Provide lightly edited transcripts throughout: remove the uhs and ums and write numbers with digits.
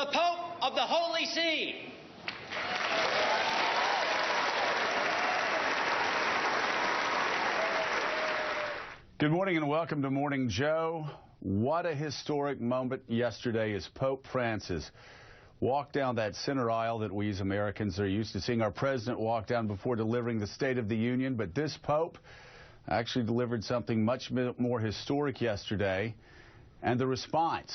the Pope of the Holy See. Good morning and welcome to Morning Joe. What a historic moment yesterday as Pope Francis walked down that center aisle that we as Americans are used to seeing our president walk down before delivering the State of the Union. But this Pope actually delivered something much more historic yesterday. And the response,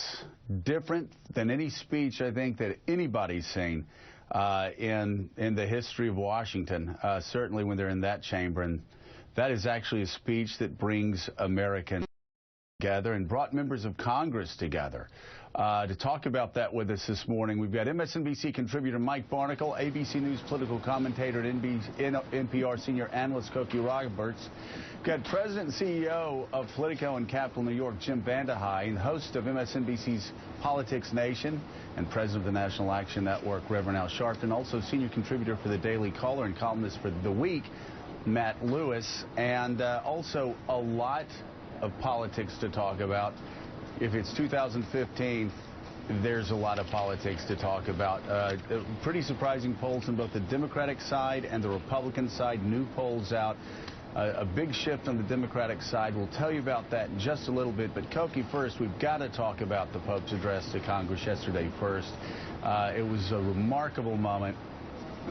different than any speech I think that anybody's seen in the history of Washington, certainly when they're in that chamber. And that is actually a speech that brings Americans together and brought members of Congress together. To talk about that with us this morning, we've got MSNBC contributor Mike Barnicle, ABC News political commentator and NPR senior analyst Cokie Roberts. We've got President and CEO of Politico in Capital New York, Jim Vandehei, and host of MSNBC's Politics Nation and president of the National Action Network, Reverend Al Sharpton, also senior contributor for the Daily Caller and columnist for The Week, Matt Lewis, and also a lot of politics to talk about. If it's 2015, there's a lot of politics to talk about. Pretty surprising polls on both the Democratic side and the Republican side. New polls out. A big shift on the Democratic side. We'll tell you about that in just a little bit. But, Cokie, first, we've got to talk about the Pope's address to Congress yesterday first. It was a remarkable moment.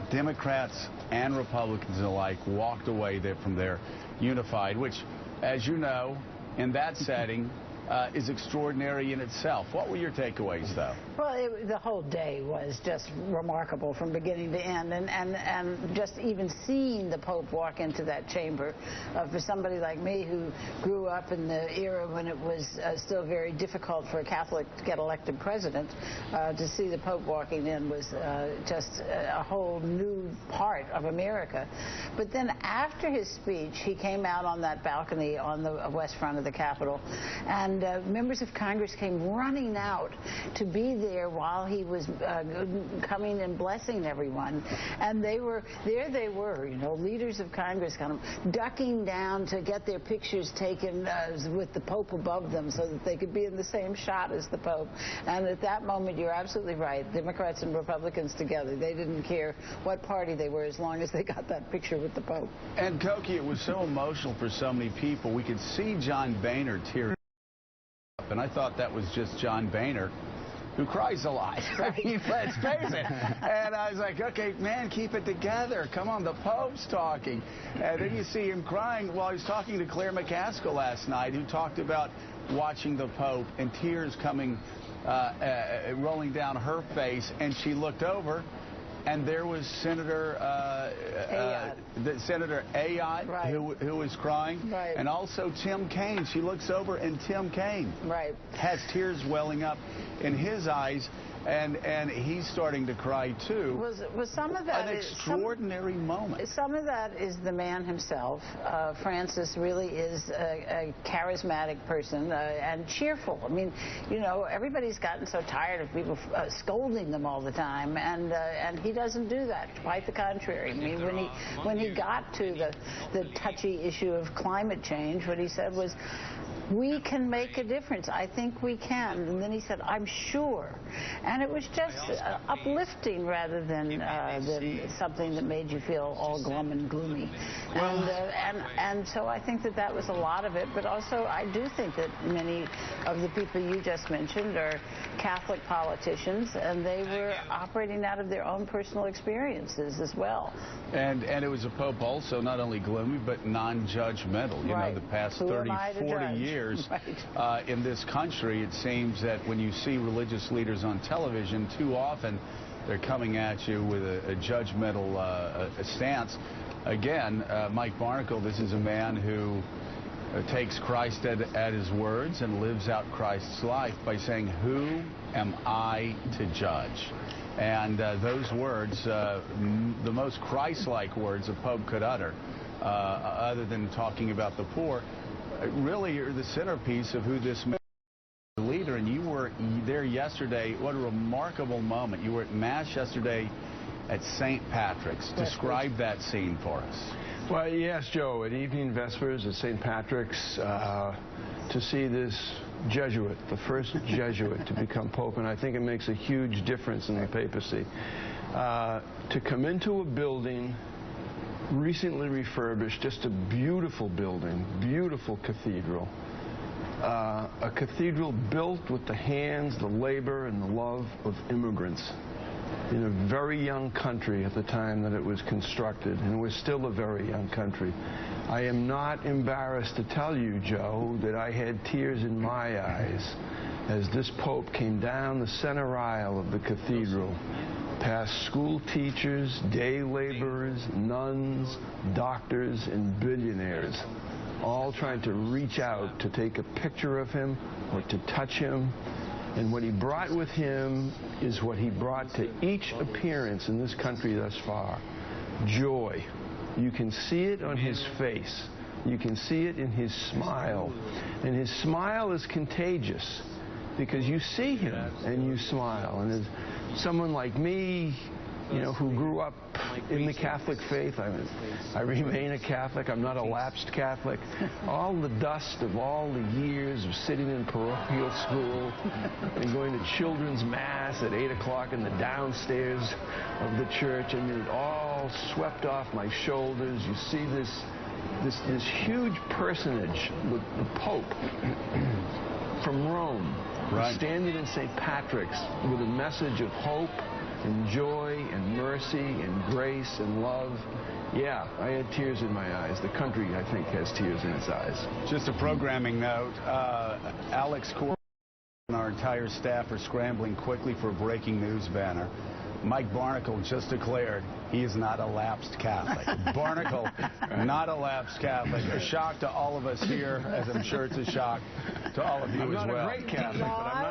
Democrats and Republicans alike walked away from there unified, which, as you know, in that setting, is extraordinary in itself. What were your takeaways, though? Well, the whole day was just remarkable from beginning to end, and just even seeing the Pope walk into that chamber, for somebody like me who grew up in the era when it was still very difficult for a Catholic to get elected president, to see the Pope walking in was just a whole new part of America. But then after his speech, he came out on that balcony on the west front of the Capitol, and members of Congress came running out to be there while he was coming and blessing everyone. And they were, you know, leaders of Congress kind of ducking down to get their pictures taken with the Pope above them so that they could be in the same shot as the Pope. And at that moment, you're absolutely right, Democrats and Republicans together. They didn't care what party they were as long as they got that picture with the Pope. And, Cokie, it was so emotional for so many people. We could see John Boehner tear up, and I thought that was just John Boehner, who cries a lot. I mean, let's face it. And I was like, okay, man, keep it together. Come on, the Pope's talking. And then you see him crying while he's talking to Claire McCaskill last night, who talked about watching the Pope and tears coming, rolling down her face. And she looked over, and there was Senator Ayotte, right, who was crying, right, and also Tim Kaine. She looks over, and Tim Kaine, right, has tears welling up in his eyes, and he's starting to cry too. Was some of that an extraordinary moment? Some of that is the man himself. Francis really is a charismatic person and cheerful. I mean, you know, everybody's gotten so tired of people scolding them all the time, and he doesn't do that. Quite the contrary. I mean, when he got to the touchy issue of climate change, what he said was, "We can make a difference. I think we can." And then he said, "I'm sure." And it was just uplifting rather than something that made you feel all glum and gloomy. And so I think that was a lot of it. But also I do think that many of the people you just mentioned are Catholic politicians, and they were operating out of their own personal experiences as well. And it was a Pope also not only gloomy but non-judgmental. You know, the past 30, 40 years right, in this country, it seems that when you see religious leaders on television, too often they're coming at you with a judgmental stance. Again, Mike Barnicle, this is a man who takes Christ at his words and lives out Christ's life by saying, "Who am I to judge?" And those words, the most Christ-like words a Pope could utter, other than talking about the poor, really are the centerpiece of who this man is, the leader. And you were there yesterday. What a remarkable moment. You were at Mass yesterday at St. Patrick's. Describe that scene for us. Well, yes, Joe, at evening vespers at St. Patrick's, to see this Jesuit, the first Jesuit to become Pope, and I think it makes a huge difference in the papacy. To come into a building recently refurbished, just a beautiful building, beautiful cathedral. A cathedral built with the hands, the labor, and the love of immigrants in a very young country at the time that it was constructed, and it was still a very young country. I am not embarrassed to tell you, Joe, that I had tears in my eyes as this Pope came down the center aisle of the cathedral, past school teachers, day laborers, nuns, doctors, and billionaires, all trying to reach out to take a picture of him or to touch him. And what he brought with him is what he brought to each appearance in this country thus far: joy. You can see it on his face. You can see it in his smile. And his smile is contagious because you see him and you smile. And as someone like me, you know, who grew up in the Catholic faith, I remain a Catholic. I'm not a lapsed Catholic. All the dust of all the years of sitting in parochial school and going to children's mass at 8 o'clock in the downstairs of the church, I mean, it all swept off my shoulders. You see this huge personage, the Pope from Rome, right, standing in St. Patrick's with a message of hope and joy and mercy and grace and love. Yeah, I had tears in my eyes. The country, I think, has tears in its eyes. Just a programming note, Alex Corbin and our entire staff are scrambling quickly for a breaking news banner. Mike Barnicle just declared he is not a lapsed Catholic. Barnicle, not a lapsed Catholic. A shock to all of us here, as I'm sure it's a shock to all of you as well. I'm not a great Catholic, but I'm not